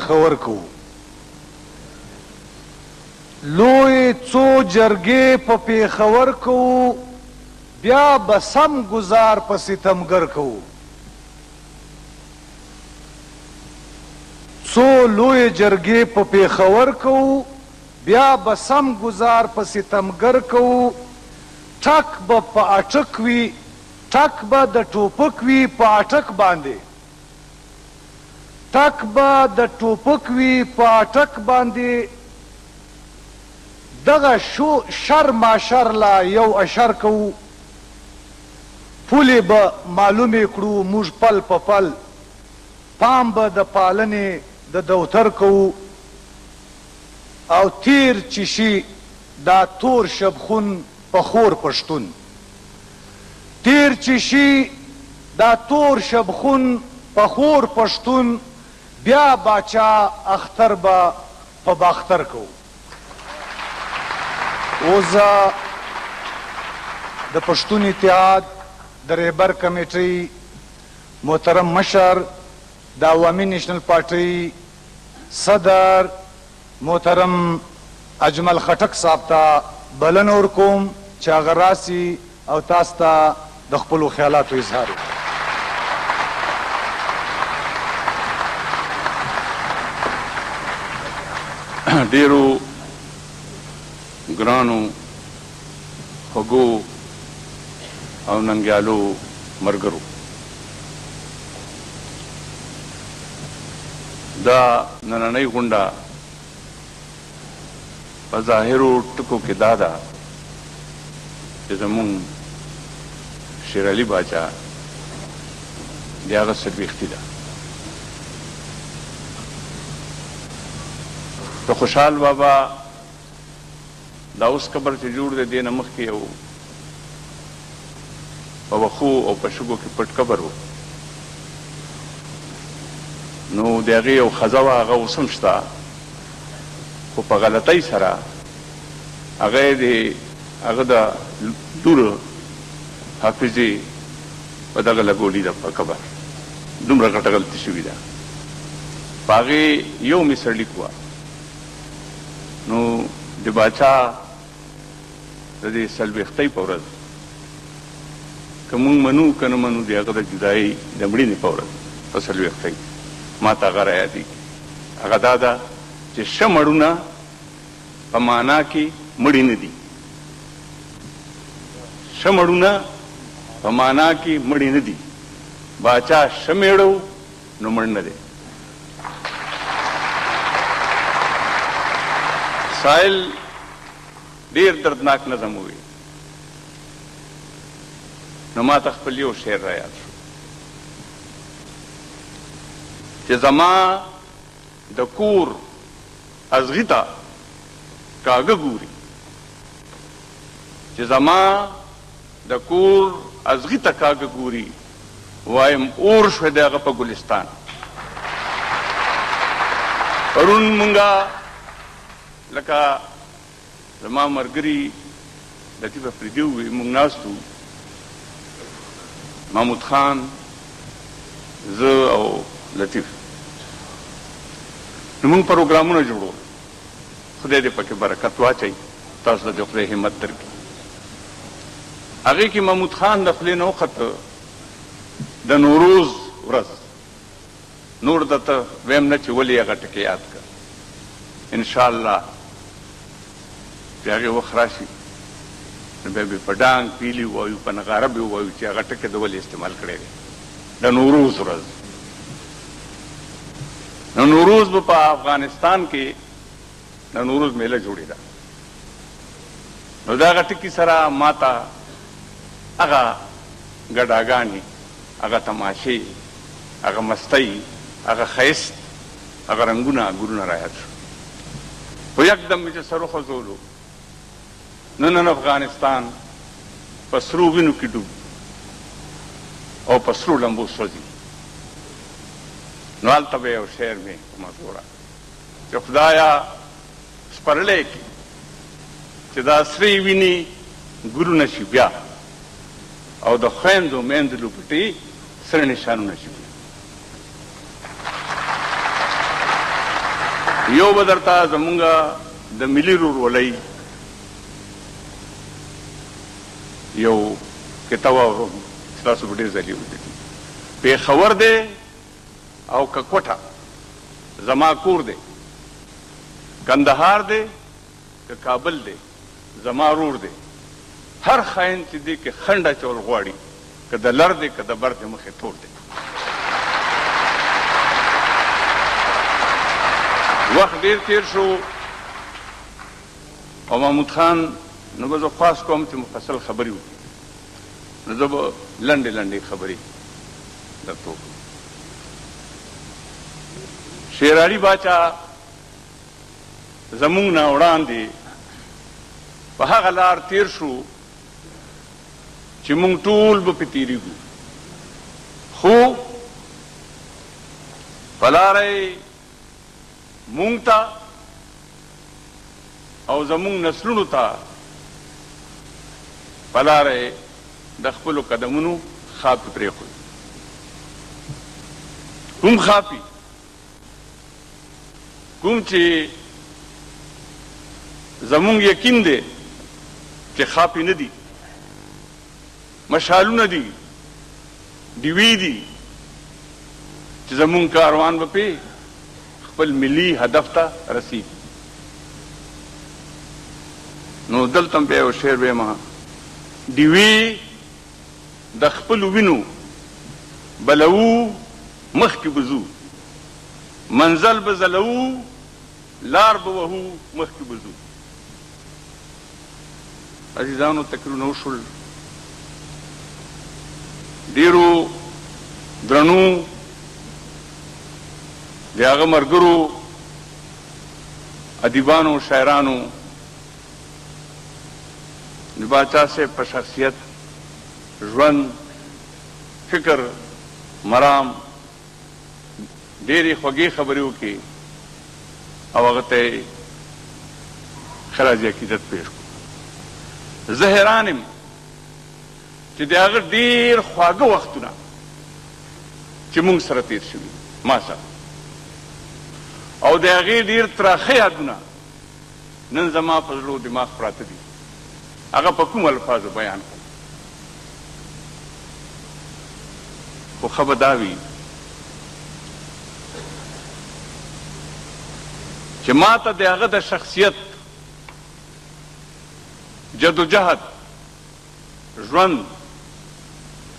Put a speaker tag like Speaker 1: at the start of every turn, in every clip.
Speaker 1: خبر کوو. لوی څو جرګې په پېښور کوو، بیا به سم گزار په ستمګر کوو. څو لوی جرګې په پېښور کوو، بیا به سم گزار په ستمګر کوو. ټک به په اټک وي، ټک به د ټوپک وي په اټک باندې، ټک به د ټوپک وي په اټک باندې. دغه شر ماشر لا یو اشر کوو، پولې به معلومې کړو موږ پل په پل. پام به د پالنې د دوتر کوو، او تیر چې شي دا تور شبخون په خور پښتون. تیر چې شي دا تور شبخون په خور پښتون، بیا باچا اختر به په باختر کوو. اوس د پښتون اتحاد د رهبر کمیټۍ محترم مشر د عوامي نیشنل پارټۍ صدر محترم اجمل خټک صاحب ته بلنه ورکوم چې هغه راسي او تاسو ته د خپلو خیالاتو اظهار وکړي.
Speaker 2: ډیرو ګرانو خوږو او ننګیالو ملګرو، دا نننۍ غونډه په ظاهرو ټکو کې دا ده چې زمونږ شیر علي باچا د هغه څلوېښتي ده. د خوشحال بابا دا اوس قبر چې جوړ دی، دې نه مخکې یو په وښو او په شګو کې پټ قبر و، نو د هغې یو ښځه وه، هغه اوس هم شته، خو په غلطۍ سره هغه د لور حافظې په دغه لګولي ده په قبر. دومره غټه غلطي شوې ده. په هغې یو مې سرلیک وه. نو د باچا د دې څلوېښتۍ په ورځ که مونږ منو که نه منو، د هغه د جدایۍ د مړینې په ورځ په څلوېښتۍ ما ته هغه رایادېږي. هغه دا ده چې ښه مړونه په معنا کې مړي نه دي. ښه مړونه په معنا کې مړي نه دي. باچا ښه میړه نو مړ نه دی. سائل ډیر دردناک نظم وی، نو ما ته خپل یو شعر را یاد شو چې زما د کور ازغي ته کاږه ګوري، چې زما د کور ازغي ته کاږه ګوري، وایم اور شوی د هغه په ګلستان. پرون مونږه لکه زما ملګري لطیف افریدي وویل، مونږ ناست وو، محمود خان، زه او لطیف، نو مونږ پروګرامونه جوړول. خدای دې پکې برکت واچوي، تاسو ته دې خدای همت درکړي. هغې کې محمود خان د خولې نه وخته د نوروز ورځ، نور درته ویم نه چې ولې هغه ټکې یاد کړه. انشاءالله چې هغې وخت راشي نو بیا به په ډانګ پیلي ووایو، په نغاره به ووایو چې هغه ټکې د ولې استعمال کړی دی. د نوروز ورځ، نو نوروز به په افغانستان کې د نوروز میله جوړېده. نو د هغه ټکي سره ما ته هغه ګډاګانې، هغه تماشې، هغه مستۍ، هغه ښایست، هغه رنګونه ګلونه را یاد شو. خو یکدم مې چې سر وخوځولو، نن افغانستان په سرو وینو کې ډوب او په سرو لمبو سوځي. نو هلته به یو شعر مې په مزوره چې خدایا سپرلی کې چې دا سرې وینې ګلونه شي بیا، او د خویندو میندو لوپټې سره نشانونه شي. یو بدرتا زمونږه د ملي ورورولۍ یو کتاب اورم تاسو به ډېر ځلې ولیدلي پېښور دی او که کوټه زما کور دی کندهار دی که کابل دی زما رور دی هر خاین چې دی کې خنډ اچول غواړي که د لر دی که د بر دی مخې تور دی وخت ډېر تېر شو او محمود خان نو به زه خواست کوم چې مفصل خبرې وکړي نو زه به لنډې لنډې خبرې درته وکړم شیر علي باچا زمونږ نه وړاندې په هغه لار تېر شو چې مونږ ټول به پې تېرېږو خو په لاره یې مونږ ته او زمونږ نسلونو ته په لاره یې د خپلو قدمونو خاپې پرېښود کوم خاپي کوم چې زمونږ یقین دی چې خاپې نه دي مشالونه دي ډیوې دي چې زمونږ کاروان به پې خپل ملي هدف ته رسیږي نو دلته هم بیا یو شعر ویمه ډیوې د خپلو وینو بلوو مخکې به ځو منزل به ځلوو لار به وهو مخکې به ځو عزیزانو تکرونه وشول ډېرو درنو د هغه ملګرو ادیبانو شاعرانو د باچا صاحب په شخصیت ژوند فکر مرام ډېرې خوږې خبرې وکړې او هغه ته یې خراج عقیدت پېښ کړو زه حیران یم چې د هغه ډېر خواږه وختونه چې موږ سره تېر شوي ما سره او د هغې ډېر تراخه یادونه نن زما په زړه دماغ پراته دي هغه په کوم الفاظو بیان کړم خو ښه به دا وي چې ما ته د هغه د شخصیت جدوجهد ژوند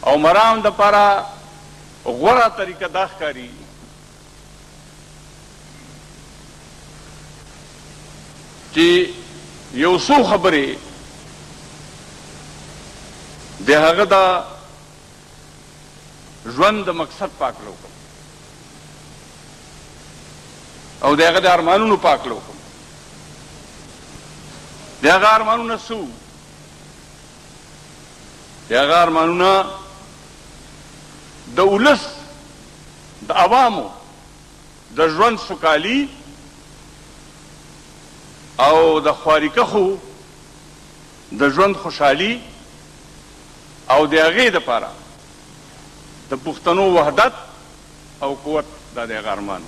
Speaker 2: او مرام دپاره غوره طریقه دا ښکاري چې یو څو خبرې د هغه د ژوند د مقصد پاکله وکړم او د هغه د ارمانونو پاکله وکړم د هغه ارمانونه څه وو د هغه ارمانونه د ولس د عوامو د ژوند سوکالي او د خواریکخو د ژوند خوشحالي او د هغې دپاره د پښتنو وحدت او قوت دا د هغه ارمان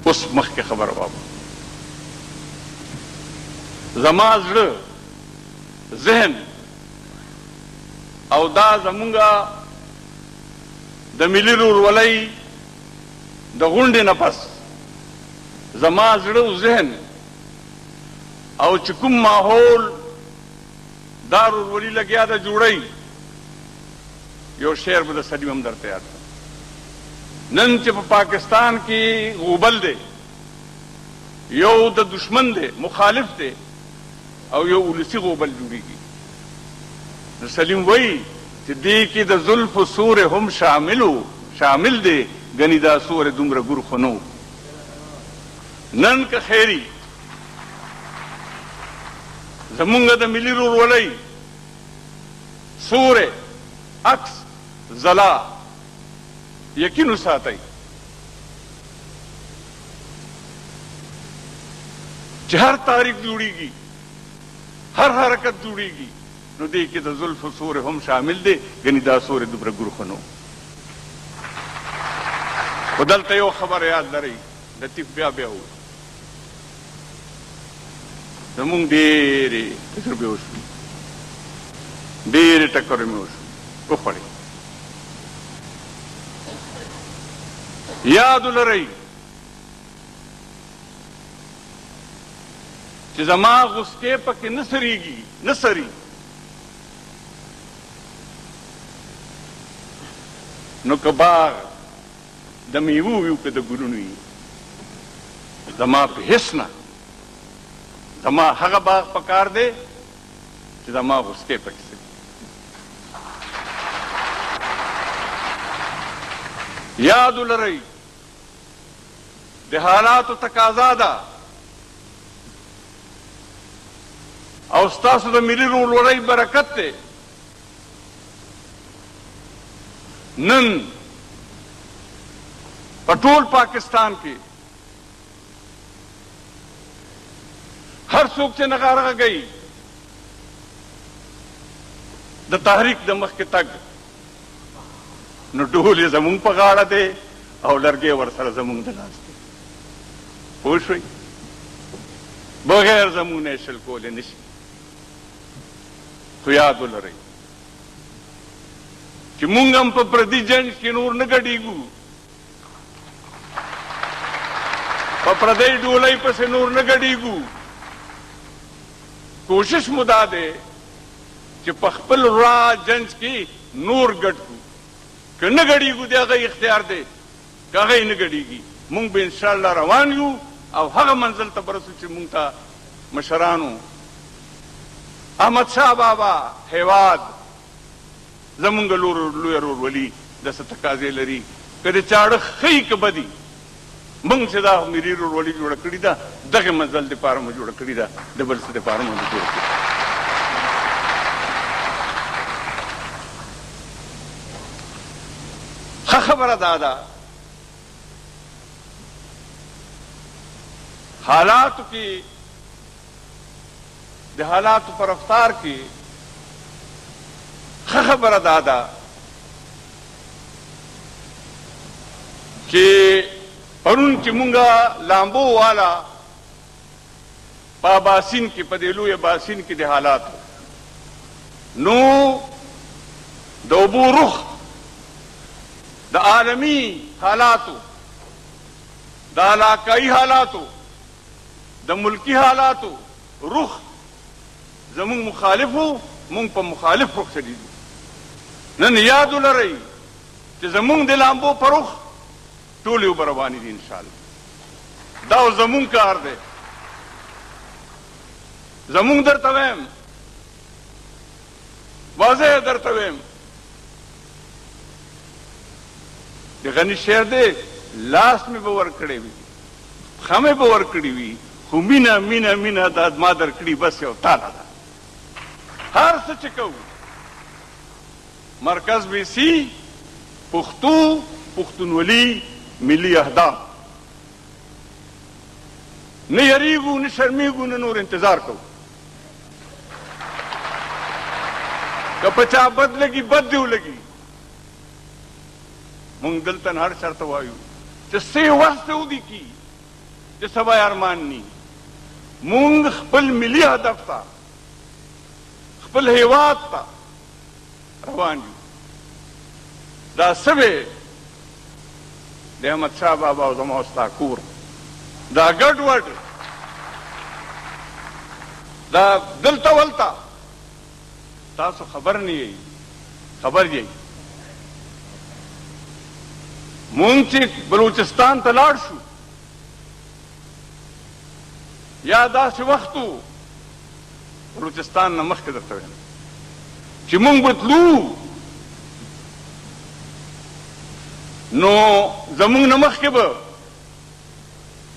Speaker 2: اوس مخکې خبره وابه زما زړه ذهن او دا زمونږه د ملي ورورولۍ د غونډې نه پس زما زړه او ذهن او چې کوم ماحول دا ورورولي لګیا ده جوړی یو شعر به د سلیم هم درته یاد کړم نن چې په پاکستان کې غوبل دی یو د دشمن دی مخالف دی او یو ولسي غوبل جوړیږي نو سلیم وایي چې دې کې د زلف سور هم شامل دی ګنې دا سور دومره ګور خو نه نن که خیري زمونږ د ملي ورورولۍ سور عکس ځلا یقین وساتئ چې هر تاریخ جوړیږي هر حرکت جوړیږي نو دې کې د زلفو سورې هم شامل دی، ګنې دا سورې دومره ګروښه نو. خو دلته یو خبر یاد لرئ، لطیف بیا ووایي زمونږ ډېرې تجربې وشوې، ډېرې ټکرې مې وخوړې. یاد ولرئ چې زما غوسکې پکې نه سریږي، نه سري. نو که باغ د میوو وي که د ګلونو وي، زما په هېڅ نه، زما هغه باغ پکار دی چې زما غوسکې پکې سري. یاد ولرئ د حالاتو تقاضا ده او ستاسو د ملي ورورولۍ برکت دی. نن په ټول پاکستان کې هر څوک چې نغاره غږوي د تحریک د مخکې تګ، نو ډول یې زمونږ په غاړه دی او لرګی ورسره زمونږ د لاس دی. پوه شوئ؟ بغیر زمونږ نه یې شل کولی نه شي. خو یاد ولرئ چې مونږ هم په پردي جنګ کې نور نه ګډېږو، په پردۍ ډولۍ پسې نور نه ګډېږو. کوشش مو دا دی چې په خپل راز جنګ کې نور ګډ کړو. که نه ګډېږو د هغه اختیار دی، که هغه یې نه ګډېږي، مونږ به انشاءالله روان یو او هغه منزل ته برسو چې مونږ ته مشرانو احمدشاه بابا هیواد زمونږ لوی ورورولي داسې تقاضې لري، که د چاړه ښه که بدي، مونږ چې دا ملي ورورولي جوړه کړې ده، دغې منزل دپاره مو جوړه کړې ده، د بل څه دپاره مو نه جوړه کړې. ښه خبره دا ده حالاتو کې، د حالاتو په رفتار کې ښه خبره دا ده چې پرون چې مونږه لامبو والا په اباسین کې، په دې لوی اباسین کې د حالاتو، نو د اوبو رخ د عالمي حالاتو، د علاقائی حالاتو، د ملکی حالاتو رخ زمونږ مخالف وو، مونږ په مخالف رخ چلیږو. نن یاد ولرئ چې زمونږ د لامبو په رخ ټولې اوبه روانې دي انشاءالله. دا زمونږ کار دی. زمونږ درته وایم، واضح درته وایم، د غني شعر دی، لاس مې به ورکړی وي، پښه مې به ورکړې وي، خو مینه مینه مینه دا ما درکړي بس یو تاله ده. هر څه چې کوو مرکز بیسی، پښتو، پښتونولي، ملي اهداف، نه یریږو نه شرمیږو نه نور انتظار کوو. که په چا بد لګي بد دې ولګي. مونږ دلته هر چرته وایو چې څه وخت ودی کی چې سبا ارمان ني. مونږ خپل ملي هدف ته، خپل هیواد ته روان یو. دا سوی د احمدشاه بابا او زما ستا کور، دا ګډ وډ، دا دلته ولته تاسو خبر نه یئ، خبر یئ. مونږ چې بلوچستان ته لاړ شو، یا داسې وخت و بلوچستان نه مخکې درته وایم چې مونږ به تلو، نو زمونږ نه مخکې به